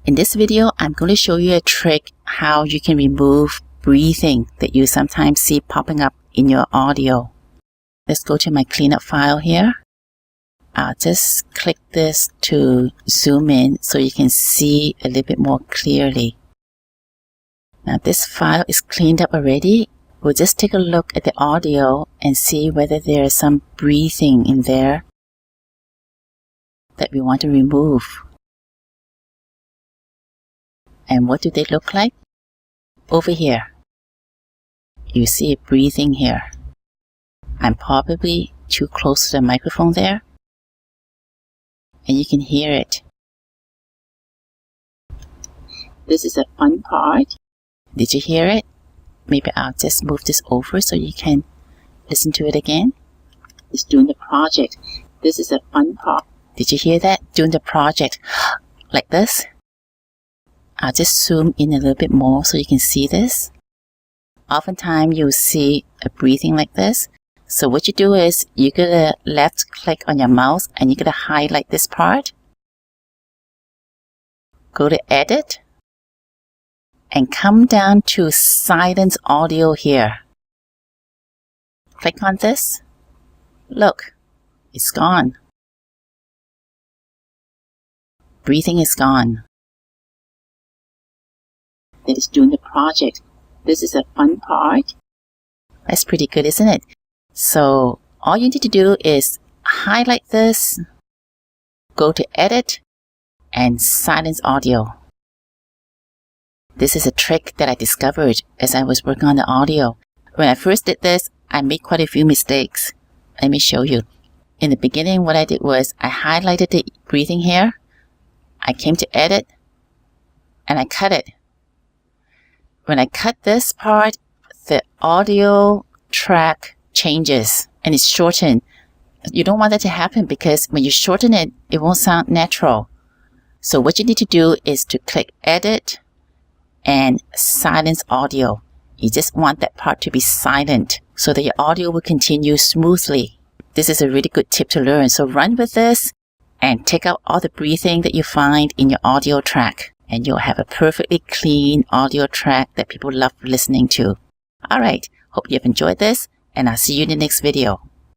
In this video, I'm going to show you a trick how you can remove breathing that you sometimes see popping up in your audio. Let's go to my cleanup file here. I'll just click this to zoom in so you can see a little bit more clearly. Now this file is cleaned up already. We'll just take a look at the audio and see whether there is some breathing in there that we want to remove. And what do they look like? Over here. You see it breathing here. I'm probably too close to the microphone there, and you can hear it. This is a fun part. Did you hear it? Maybe I'll just move this over so you can listen to it again. It's doing the project. This is a fun part. Did you hear that? Doing the project. Like this. I'll just zoom in a little bit more so you can see this. Oftentimes you'll see a breathing like this. So what you do is you're going to left click on your mouse and you're going to highlight this part. Go to Edit. And come down to Silence Audio here. Click on this. Look, it's gone. Breathing is gone. That is doing the project. This is a fun part. That's pretty good, isn't it? So all you need to do is highlight this, go to Edit, and Silence Audio. This is a trick that I discovered as I was working on the audio. When I first did this, I made quite a few mistakes. Let me show you. In the beginning, what I did was I highlighted the breathing here. I came to Edit, and I cut it. When I cut this part, the audio track changes and it's shortened. You don't want that to happen because when you shorten it, it won't sound natural. So what you need to do is to click Edit and Silence Audio. You just want that part to be silent so that your audio will continue smoothly. This is a really good tip to learn. So run with this and take out all the breathing that you find in your audio track. And you'll have a perfectly clean audio track that people love listening to. Alright, hope you've enjoyed this, and I'll see you in the next video.